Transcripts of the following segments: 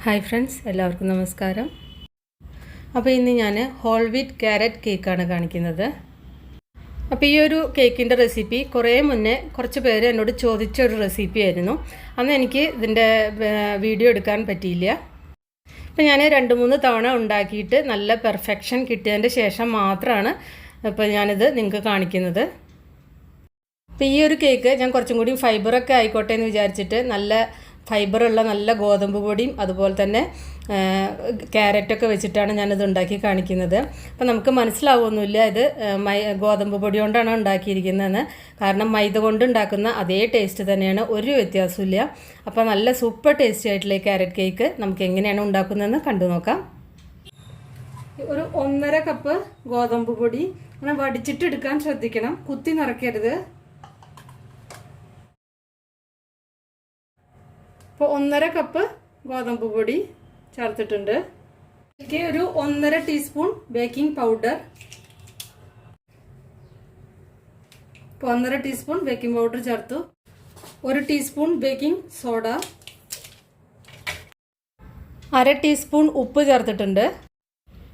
Hi friends, എല്ലാവർക്കും നമസ്കാരം. അപ്പോൾ ഇന്ന് ഞാൻ ഹോൾ വീറ്റ് ക്യാരറ്റ് കേക്കാണ് കാണിക്കുന്നത്. അപ്പോൾ ഈ ഒരു കേക്കിൻ്റെ റെസിപ്പി കുറേ മുന്നേ കുറച്ച് പേര് എന്നോട് ചോദിച്ച ഒരു റെസിപ്പി ആയിരുന്നു. അന്ന് എനിക്ക് ഇതിൻ്റെ വീഡിയോ എടുക്കാൻ പറ്റിയില്ല. അപ്പോൾ ഞാൻ 2-3 തവണ ഉണ്ടാക്കിയിട്ട് നല്ല പെർഫെക്ഷൻ കിട്ടിയതിൻ്റെ ശേഷം മാത്രമാണ് ഇപ്പോൾ ഞാനിത് നിങ്ങൾക്ക് കാണിക്കുന്നത്. അപ്പോൾ ഈ ഒരു കേക്ക് ഞാൻ കുറച്ചും കൂടി ഫൈബറൊക്കെ ആയിക്കോട്ടെ എന്ന് വിചാരിച്ചിട്ട് നല്ല ഫൈബറുള്ള നല്ല ഗോതമ്പ് പൊടിയും അതുപോലെ തന്നെ ക്യാരറ്റൊക്കെ വെച്ചിട്ടാണ് ഞാനിത് ഉണ്ടാക്കി കാണിക്കുന്നത്. അപ്പോൾ നമുക്ക് മനസ്സിലാവുമൊന്നുമില്ല ഇത് ഗോതമ്പ് പൊടി കൊണ്ടാണ് ഉണ്ടാക്കിയിരിക്കുന്നതെന്ന്. കാരണം മൈദ കൊണ്ട് ഉണ്ടാക്കുന്ന അതേ ടേസ്റ്റ് തന്നെയാണ്, ഒരു വ്യത്യാസമില്ല. അപ്പോൾ നല്ല സൂപ്പർ ടേസ്റ്റി ആയിട്ടുള്ള ക്യാരറ്റ് കേക്ക് നമുക്ക് എങ്ങനെയാണ് ഉണ്ടാക്കുന്നതെന്ന് കണ്ടു നോക്കാം. ഒരു 1.5 കപ്പ് ഗോതമ്പ് പൊടി അങ്ങനെ വടിച്ചിട്ട് എടുക്കാൻ ശ്രദ്ധിക്കണം, കുത്തി നിറയ്ക്കരുത്. ഇപ്പോൾ 1.5 കപ്പ് ഗോതമ്പ് പൊടി ചേർത്തിട്ടുണ്ട്. ഇതിലേക്ക് ഒരു 1.5 ടീസ്പൂൺ ബേക്കിംഗ് പൗഡർ. ഇപ്പോൾ 1.5 ടീസ്പൂൺ ബേക്കിംഗ് പൗഡർ ചേർത്തു. 1 ടീസ്പൂൺ ബേക്കിംഗ് സോഡ, 1/2 ടീസ്പൂൺ ഉപ്പ് ചേർത്തിട്ടുണ്ട്.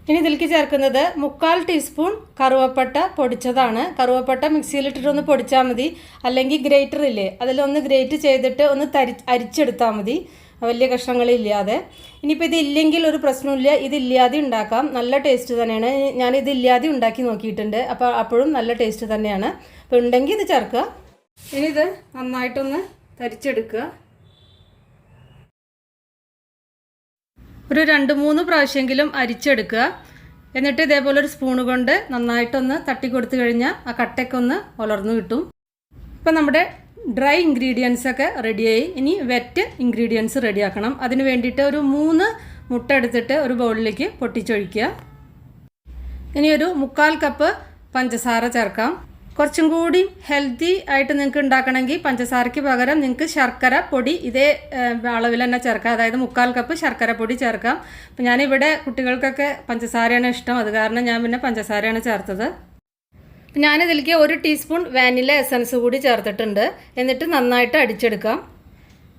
ഇനി ഇതിലേക്ക് ചേർക്കുന്നത് 1/4 ടീസ്പൂൺ കറുവപ്പട്ട പൊടിച്ചതാണ്. കറുവപ്പട്ട മിക്സിയിലിട്ടിട്ടൊന്ന് പൊടിച്ചാൽ മതി, അല്ലെങ്കിൽ ഗ്രേറ്റർ ഇല്ലേ അതിലൊന്ന് ഗ്രേറ്റ് ചെയ്തിട്ട് ഒന്ന് അരിച്ചെടുത്താൽ മതി, വലിയ കഷ്ണങ്ങളില്ലാതെ. ഇനിയിപ്പോൾ ഇതില്ലെങ്കിൽ ഒരു പ്രശ്നമില്ല, ഇതില്ലാതെ ഉണ്ടാക്കാം, നല്ല ടേസ്റ്റ് തന്നെയാണ്. ഞാനിതില്ലാതെ ഉണ്ടാക്കി നോക്കിയിട്ടുണ്ട്, അപ്പോൾ അപ്പോഴും നല്ല ടേസ്റ്റ് തന്നെയാണ്. അപ്പോൾ ഉണ്ടെങ്കിൽ ഇത് ചേർക്കുക. ഇനി ഇത് നന്നായിട്ടൊന്ന് തരിച്ചെടുക്കുക. ഒരു 2-3 പ്രാവശ്യമെങ്കിലും അരിച്ചെടുക്കുക. എന്നിട്ട് ഇതേപോലെ ഒരു സ്പൂണ് കൊണ്ട് നന്നായിട്ടൊന്ന് തട്ടി കൊടുത്തു കഴിഞ്ഞാൽ ആ കട്ടയൊക്കെ ഒന്ന് ഉലർന്നു കിട്ടും. ഇപ്പം നമ്മുടെ ഡ്രൈ ഇൻഗ്രീഡിയൻസൊക്കെ റെഡിയായി. ഇനി വെറ്റ് ഇൻഗ്രീഡിയൻസ് റെഡിയാക്കണം. അതിന് വേണ്ടിയിട്ട് ഒരു 3 മുട്ട എടുത്തിട്ട് ഒരു ബൗളിലേക്ക് പൊട്ടിച്ചൊഴിക്കുക. ഇനി ഒരു 1/4 കപ്പ് പഞ്ചസാര ചേർക്കാം. കുറച്ചും കൂടി ഹെൽത്തി ആയിട്ട് നിങ്ങൾക്ക് ഉണ്ടാക്കണമെങ്കിൽ പഞ്ചസാരയ്ക്ക് പകരം നിങ്ങൾക്ക് ശർക്കര പൊടി ഇതേ അളവിൽ തന്നെ ചേർക്കാം. അതായത് 1/4 കപ്പ് ശർക്കര പൊടി ചേർക്കാം. അപ്പം ഞാനിവിടെ കുട്ടികൾക്കൊക്കെ പഞ്ചസാരയാണ് ഇഷ്ടം, അത് കാരണം ഞാൻ പിന്നെ പഞ്ചസാരയാണ് ചേർത്തത്. ഞാനിതിലേക്ക് 1 ടീസ്പൂൺ വാനില എസൻസ് കൂടി ചേർത്തിട്ടുണ്ട്. എന്നിട്ട് നന്നായിട്ട് അടിച്ചെടുക്കാം.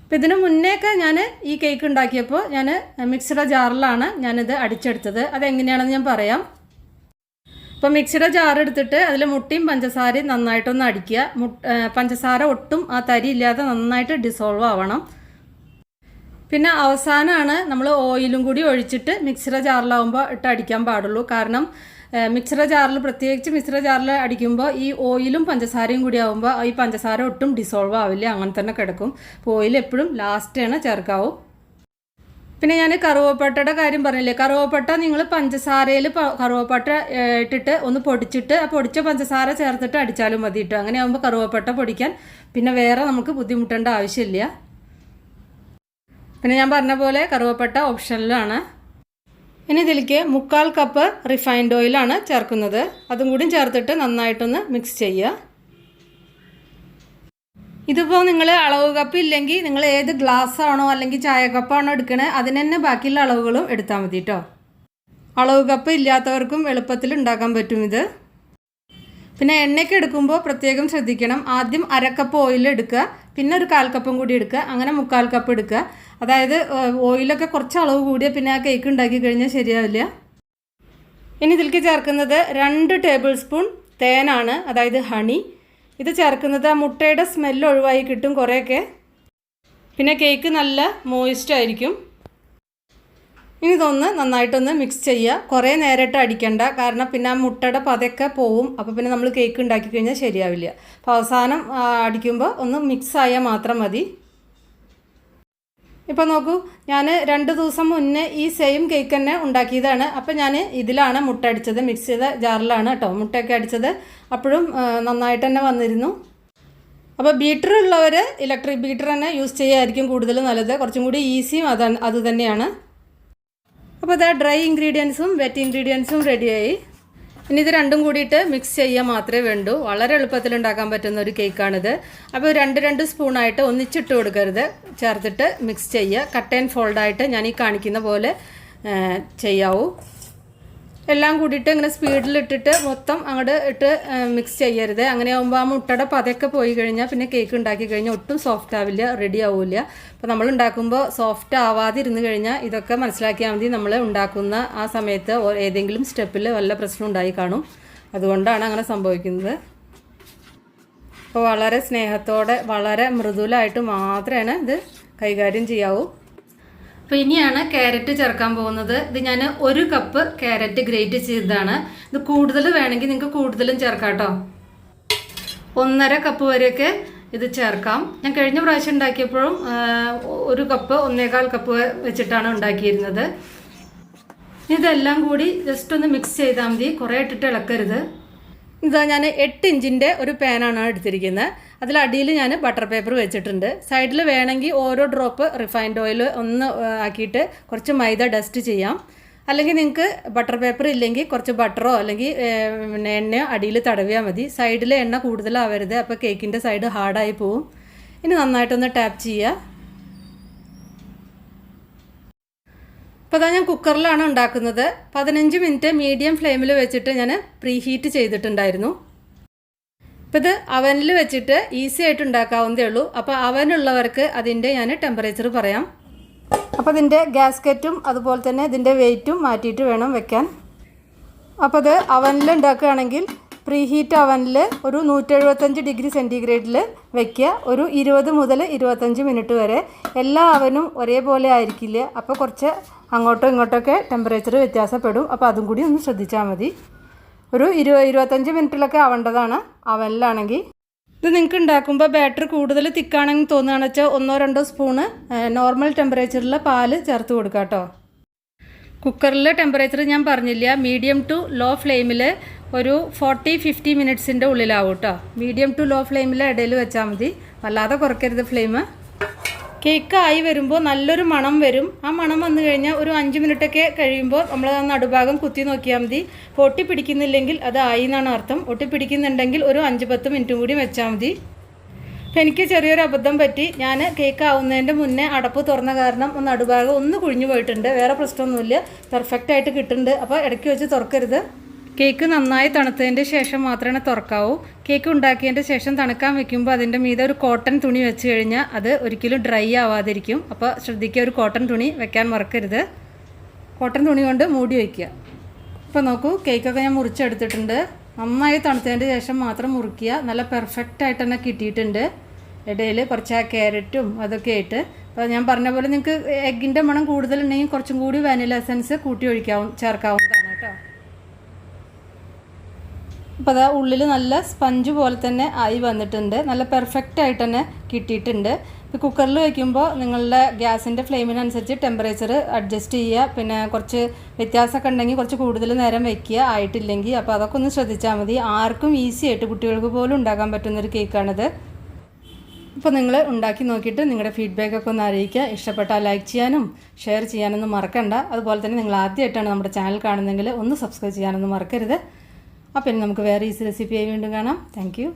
അപ്പം ഇതിന് മുന്നേയൊക്കെ ഞാൻ ഈ കേക്ക് ഉണ്ടാക്കിയപ്പോൾ ഞാൻ മിക്സിയുടെ ജാറിലാണ് ഞാനിത് അടിച്ചെടുത്തത്. അതെങ്ങനെയാണെന്ന് ഞാൻ പറയാം. അപ്പോൾ മിക്സിയുടെ ജാർ എടുത്തിട്ട് അതിൽ മുട്ടയും പഞ്ചസാരയും നന്നായിട്ടൊന്ന് അടിക്കുക. പഞ്ചസാര ഒട്ടും ആ തരി ഇല്ലാതെ നന്നായിട്ട് ഡിസോൾവ് ആവണം. പിന്നെ അവസാനമാണ് നമ്മൾ ഓയിലും കൂടി ഒഴിച്ചിട്ട് മിക്സിയുടെ ജാറിലാവുമ്പോൾ ഇട്ട് അടിക്കാൻ പാടുള്ളൂ. കാരണം മിക്സിയുടെ ജാറിൽ, പ്രത്യേകിച്ച് മിക്സിയുടെ ജാറിൽ അടിക്കുമ്പോൾ ഈ ഓയിലും പഞ്ചസാരയും കൂടി ആകുമ്പോൾ ഈ പഞ്ചസാര ഒട്ടും ഡിസോൾവ് ആവില്ല, അങ്ങനെ തന്നെ കിടക്കും. അപ്പോൾ ഓയിൽ എപ്പോഴും ലാസ്റ്റാണ് ചേർക്കാവൂ. പിന്നെ ഞാൻ കറുവപ്പട്ടയുടെ കാര്യം പറഞ്ഞില്ലേ, കറുവപ്പട്ട നിങ്ങൾ പഞ്ചസാരയിൽ കറുവപ്പട്ട ഇട്ടിട്ട് ഒന്ന് പൊടിച്ചിട്ട് ആ പൊടിച്ച പഞ്ചസാര ചേർത്തിട്ട് അടിച്ചാലും മതി കേട്ടോ. അങ്ങനെ ആകുമ്പോൾ കറുവപ്പട്ട പൊടിക്കാൻ പിന്നെ വേറെ നമുക്ക് ബുദ്ധിമുട്ടേണ്ട ആവശ്യമില്ല. പിന്നെ ഞാൻ പറഞ്ഞ പോലെ കറുവപ്പട്ട ഓപ്ഷനിലാണ്. ഇനി ഇതിലേക്ക് 1/4 കപ്പ് റിഫൈൻഡ് ഓയിലാണ് ചേർക്കുന്നത്. അതും കൂടി ചേർത്തിട്ട് നന്നായിട്ടൊന്ന് മിക്സ് ചെയ്യുക. ഇതിപ്പോൾ നിങ്ങൾ അളവ് കപ്പ് ഇല്ലെങ്കിൽ നിങ്ങൾ ഏത് ഗ്ലാസ് ആണോ അല്ലെങ്കിൽ ചായ കപ്പാണോ എടുക്കണേ അതിന് തന്നെ ബാക്കിയുള്ള അളവുകളും എടുത്താൽ മതി കേട്ടോ. അളവ് കപ്പ് ഇല്ലാത്തവർക്കും എളുപ്പത്തിൽ ഉണ്ടാക്കാൻ പറ്റും ഇത്. പിന്നെ എണ്ണയ്ക്ക് എടുക്കുമ്പോൾ പ്രത്യേകം ശ്രദ്ധിക്കണം. ആദ്യം 1/2 കപ്പ് ഓയിൽ എടുക്കുക, പിന്നെ ഒരു 1/4 കപ്പും കൂടി എടുക്കുക, അങ്ങനെ 1/4 കപ്പ് എടുക്കുക. അതായത് ഓയിലൊക്കെ കുറച്ച് അളവ് കൂടിയാൽ പിന്നെ ആ കേക്ക് ഉണ്ടാക്കി കഴിഞ്ഞാൽ ശരിയാവില്ല. ഇനി ഇതിലേക്ക് ചേർക്കുന്നത് 2 ടേബിൾ സ്പൂൺ തേനാണ്, അതായത് ഹണി. ഇത് ചേർക്കുന്നത് ആ മുട്ടയുടെ സ്മെല്ല് ഒഴിവായി കിട്ടും കുറേയൊക്കെ. പിന്നെ കേക്ക് നല്ല മോയിസ്റ്റ് ആയിരിക്കും. ഇനി ഇതൊന്ന് നന്നായിട്ടൊന്ന് മിക്സ് ചെയ്യുക. കുറേ നേരിട്ട് അടിക്കണ്ട, കാരണം പിന്നെ ആ മുട്ടയുടെ പതയൊക്കെ പോവും. അപ്പോൾ പിന്നെ നമ്മൾ കേക്ക് ഉണ്ടാക്കി കഴിഞ്ഞാൽ ശരിയാവില്ല. അപ്പോൾ അവസാനം അടിക്കുമ്പോൾ ഒന്ന് മിക്സ് ആയാൽ മാത്രം മതി. ഇപ്പോൾ നോക്കൂ, ഞാൻ 2 ദിവസം മുന്നേ ഈ സെയിം കേക്ക് തന്നെ ഉണ്ടാക്കിയതാണ്. അപ്പോൾ ഞാൻ ഇതിലാണ് മുട്ട അടിച്ചത്, മിക്സ് ചെയ്ത ജാറിലാണ് കേട്ടോ മുട്ടയൊക്കെ അടിച്ചത്. അപ്പോഴും നന്നായിട്ട് തന്നെ വന്നിരുന്നു. അപ്പോൾ ബീറ്റർ ഉള്ളവർ ഇലക്ട്രിക് ബീറ്റർ തന്നെ യൂസ് ചെയ്യുമായിരിക്കും കൂടുതൽ നല്ലത്, കുറച്ചും കൂടി ഈസിയും അത് തന്നെയാണ്. അപ്പോൾ ഇതാ ഡ്രൈ ഇൻഗ്രീഡിയൻസും വെറ്റ് ഇൻഗ്രീഡിയൻസും റെഡിയായി. ഇനി ഇത് രണ്ടും കൂടിയിട്ട് മിക്സ് ചെയ്യാൻ മാത്രമേ വേണ്ടൂ. വളരെ എളുപ്പത്തിൽ ഉണ്ടാക്കാൻ പറ്റുന്ന ഒരു കേക്കാണിത്. അപ്പോൾ 2 സ്പൂണായിട്ട് ഒന്നിച്ചിട്ട് കൊടുക്കരുത്, ചേർത്തിട്ട് മിക്സ് ചെയ്യുക. കട്ട് ആൻഡ് ഫോൾഡായിട്ട് ഞാൻ ഈ കാണിക്കുന്ന പോലെ ചെയ്യാവൂ. എല്ലാം കൂടിയിട്ട് ഇങ്ങനെ സ്പീഡിലിട്ടിട്ട് മൊത്തം അങ്ങോട്ട് ഇട്ട് മിക്സ് ചെയ്യരുത്. അങ്ങനെ ആകുമ്പോൾ ആ മുട്ടയുടെ പതയൊക്കെ പോയി കഴിഞ്ഞാൽ പിന്നെ കേക്ക് ഉണ്ടാക്കി കഴിഞ്ഞാൽ ഒട്ടും സോഫ്റ്റ് ആവില്ല, റെഡി ആവില്ല. അപ്പോൾ നമ്മൾ ഉണ്ടാക്കുമ്പോൾ സോഫ്റ്റ് ആവാതിരുന്ന് കഴിഞ്ഞാൽ ഇതൊക്കെ മനസ്സിലാക്കിയാൽ മതി. നമ്മൾ ഉണ്ടാക്കുന്ന ആ സമയത്ത് ഏതെങ്കിലും സ്റ്റെപ്പിൽ വല്ല പ്രശ്നം ഉണ്ടായി കാണും, അതുകൊണ്ടാണ് അങ്ങനെ സംഭവിക്കുന്നത്. അപ്പോൾ വളരെ സ്നേഹത്തോടെ വളരെ മൃദുലായിട്ട് മാത്രമേ ഇത് കൈകാര്യം ചെയ്യാവൂ. അപ്പോൾ ഇനിയാണ് ക്യാരറ്റ് ചേർക്കാൻ പോകുന്നത്. ഇത് ഞാൻ 1 കപ്പ് ക്യാരറ്റ് ഗ്രേറ്റ് ചെയ്തതാണ്. ഇത് കൂടുതൽ വേണമെങ്കിൽ നിങ്ങൾക്ക് കൂടുതലും ചേർക്കാം കേട്ടോ. 1.5 കപ്പ് വരെയൊക്കെ ഇത് ചേർക്കാം. ഞാൻ കഴിഞ്ഞ പ്രാവശ്യം ഉണ്ടാക്കിയപ്പോഴും 1 കപ്പ് 1.25 കപ്പ് വെച്ചിട്ടാണ് ഉണ്ടാക്കിയിരുന്നത്. ഇതെല്ലാം കൂടി ജസ്റ്റ് ഒന്ന് മിക്സ് ചെയ്താൽ മതി, കുറേ ഇട്ടിട്ട് ഇളക്കരുത്. ഇതാ ഞാൻ 8 ഇഞ്ചിൻ്റെ ഒരു പാനാണ് എടുത്തിരിക്കുന്നത്. അതിലടിയിൽ ഞാൻ ബട്ടർ പേപ്പർ വെച്ചിട്ടുണ്ട്. സൈഡിൽ വേണമെങ്കിൽ ഓരോ ഡ്രോപ്പ് റിഫൈൻഡ് ഓയിൽ ഒന്ന് ആക്കിയിട്ട് കുറച്ച് മൈദ ഡസ്റ്റ് ചെയ്യാം. അല്ലെങ്കിൽ നിങ്ങൾക്ക് ബട്ടർ പേപ്പർ ഇല്ലെങ്കിൽ കുറച്ച് ബട്ടറോ അല്ലെങ്കിൽ എണ്ണയോ അടിയിൽ തടവിയാൽ മതി. സൈഡിൽ എണ്ണ കൂടുതലാവരുത്, അപ്പോൾ കേക്കിൻ്റെ സൈഡ് ഹാർഡായി പോവും. ഇനി നന്നായിട്ടൊന്ന് ടാപ്പ് ചെയ്യുക. അപ്പോൾ അതാ ഞാൻ കുക്കറിലാണ് ഉണ്ടാക്കുന്നത്. 15 മിനിറ്റ് മീഡിയം ഫ്ലെയിമിൽ വെച്ചിട്ട് ഞാൻ പ്രീഹീറ്റ് ചെയ്തിട്ടുണ്ടായിരുന്നു. ഇപ്പോൾ ഇത് അവനിൽ വെച്ചിട്ട് ഈസി ആയിട്ട് ഉണ്ടാക്കാവുന്നതേ ഉള്ളൂ. അപ്പോൾ അവനുള്ളവർക്ക് അതിൻ്റെ ഞാൻ ടെമ്പറേച്ചർ പറയാം. അപ്പോൾ ഇതിൻ്റെ ഗ്യാസ്കറ്റും അതുപോലെ തന്നെ ഇതിൻ്റെ വെയിറ്റും മാറ്റിയിട്ട് വേണം വെക്കാൻ. അപ്പോൾ അത് അവനിൽ ഉണ്ടാക്കുകയാണെങ്കിൽ പ്രീഹീറ്റ് അവനിൽ ഒരു 175 ഡിഗ്രി സെൻറ്റിഗ്രേഡിൽ വയ്ക്കുക. ഒരു 20 മുതൽ 25 മിനിറ്റ് വരെ. എല്ലാ അവനും ഒരേപോലെ ആയിരിക്കില്ല, അപ്പോൾ കുറച്ച് അങ്ങോട്ടോ ഇങ്ങോട്ടൊക്കെ ടെമ്പറേച്ചർ വ്യത്യാസപ്പെടും. അപ്പോൾ അതും കൂടി ഒന്ന് ശ്രദ്ധിച്ചാൽ മതി. ഒരു 20-25 മിനിറ്റിലൊക്കെ ആവേണ്ടതാണ് അവനിലാണെങ്കിൽ. ഇത് നിങ്ങൾക്ക് ഉണ്ടാക്കുമ്പോൾ ബാറ്റർ കൂടുതൽ തിക്കാണെങ്കിൽ തോന്നുകയാണെന്ന് വെച്ചാൽ 1-2 സ്പൂണ് നോർമൽ ടെമ്പറേച്ചറിൽ പാല് ചേർത്ത് കൊടുക്കുക കേട്ടോ. കുക്കറിൽ ടെമ്പറേച്ചർ ഞാൻ പറഞ്ഞില്ല, മീഡിയം ടു ലോ ഫ്ലെയിമിൽ ഒരു 40-50 മിനിറ്റ്സിൻ്റെ ഉള്ളിലാവും കേട്ടോ. മീഡിയം ടു ലോ ഫ്ലെയിമിൽ ഇടയിൽ വെച്ചാൽ മതി, വല്ലാതെ കുറയ്ക്കരുത് ഫ്ലെയിം. കേക്ക് ആയി വരുമ്പോൾ നല്ലൊരു മണം വരും. ആ മണം വന്നു കഴിഞ്ഞാൽ ഒരു 5 മിനിറ്റൊക്കെ കഴിയുമ്പോൾ നമ്മൾ ആ നടുഭാഗം കുത്തി നോക്കിയാൽ മതി. ഒട്ടിപ്പിടിക്കുന്നില്ലെങ്കിൽ അത് ആയി എന്നാണ് അർത്ഥം. ഒട്ടിപ്പിടിക്കുന്നുണ്ടെങ്കിൽ ഒരു 5-10 മിനിറ്റും കൂടി വെച്ചാൽ മതി. എനിക്ക് ചെറിയൊരു അബദ്ധം പറ്റി. ഞാൻ കേക്ക് ആവുന്നതിൻ്റെ മുന്നേ അടപ്പ് തുറന്ന കാരണം നടുഭാഗം ഒന്ന് കുഴിഞ്ഞു പോയിട്ടുണ്ട്. വേറെ പ്രശ്നമൊന്നുമില്ല, പെർഫെക്റ്റായിട്ട് കിട്ടുന്നുണ്ട്. അപ്പോൾ ഇടയ്ക്ക് വെച്ച് തുറക്കരുത്. കേക്ക് നന്നായി തണുത്തതിൻ്റെ ശേഷം മാത്രമേ തുറക്കാവൂ. കേക്ക് ഉണ്ടാക്കിയതിൻ്റെ ശേഷം തണുക്കാൻ വെക്കുമ്പോൾ അതിൻ്റെ മീതെ ഒരു കോട്ടൺ തുണി വെച്ച് കഴിഞ്ഞാൽ അത് ഒരിക്കലും ഡ്രൈ ആവാതിരിക്കും. അപ്പോൾ ശ്രദ്ധിക്കുക, ഒരു കോട്ടൺ തുണി വെക്കാൻ മറക്കരുത്. കോട്ടൺ തുണി കൊണ്ട് മൂടി വയ്ക്കുക. ഇപ്പോൾ നോക്കൂ, കേക്കൊക്കെ ഞാൻ മുറിച്ചെടുത്തിട്ടുണ്ട്. നന്നായി തണുത്തതിൻ്റെ ശേഷം മാത്രം മുറിക്കുക. നല്ല പെർഫെക്റ്റായിട്ട് തന്നെ കിട്ടിയിട്ടുണ്ട്. ഇടയിൽ കുറച്ച് ആ ക്യാരറ്റും അതൊക്കെ ആയിട്ട്. അപ്പോൾ ഞാൻ പറഞ്ഞ പോലെ നിങ്ങൾക്ക് എഗ്ഗിൻ്റെ മണം കൂടുതലുണ്ടെങ്കിൽ കുറച്ചും കൂടി വാനില എസൻസ് കൂട്ടി ചേർക്കാവുന്നതാണ് കേട്ടോ. അപ്പോൾ അതാ ഉള്ളിൽ നല്ല സ്പഞ്ച് പോലെ തന്നെ ആയി വന്നിട്ടുണ്ട്. നല്ല പെർഫെക്റ്റായിട്ട് തന്നെ കിട്ടിയിട്ടുണ്ട്. ഇപ്പോൾ കുക്കറിൽ വയ്ക്കുമ്പോൾ നിങ്ങളുടെ ഗ്യാസിൻ്റെ ഫ്ലെയിമിനനുസരിച്ച് ടെമ്പറേച്ചർ അഡ്ജസ്റ്റ് ചെയ്യുക. പിന്നെ കുറച്ച് വ്യത്യാസമൊക്കെ ഉണ്ടെങ്കിൽ കുറച്ച് കൂടുതൽ നേരം വയ്ക്കുക, ആയിട്ടില്ലെങ്കിൽ. അപ്പോൾ അതൊക്കെ ഒന്ന് ശ്രദ്ധിച്ചാൽ മതി. ആർക്കും ഈസി ആയിട്ട് കുട്ടികൾക്ക് പോലും ഉണ്ടാക്കാൻ പറ്റുന്നൊരു കേക്കാണിത്. അപ്പോൾ നിങ്ങൾ ഉണ്ടാക്കി നോക്കിയിട്ട് നിങ്ങളുടെ ഫീഡ്ബാക്കൊക്കെ ഒന്ന് അറിയിക്കുക. ഇഷ്ടപ്പെട്ടാൽ ലൈക്ക് ചെയ്യാനും ഷെയർ ചെയ്യാനൊന്നും മറക്കണ്ട. അതുപോലെ തന്നെ നിങ്ങൾ ആദ്യമായിട്ടാണ് നമ്മുടെ ചാനൽ കാണുന്നതെങ്കിൽ ഒന്ന് സബ്സ്ക്രൈബ് ചെയ്യാനൊന്നും മറക്കരുത്. അപ്പോൾ ഇനി നമുക്ക് വേറെ ഈസി റെസിപ്പിയായി വീണ്ടും കാണാം. Thank you.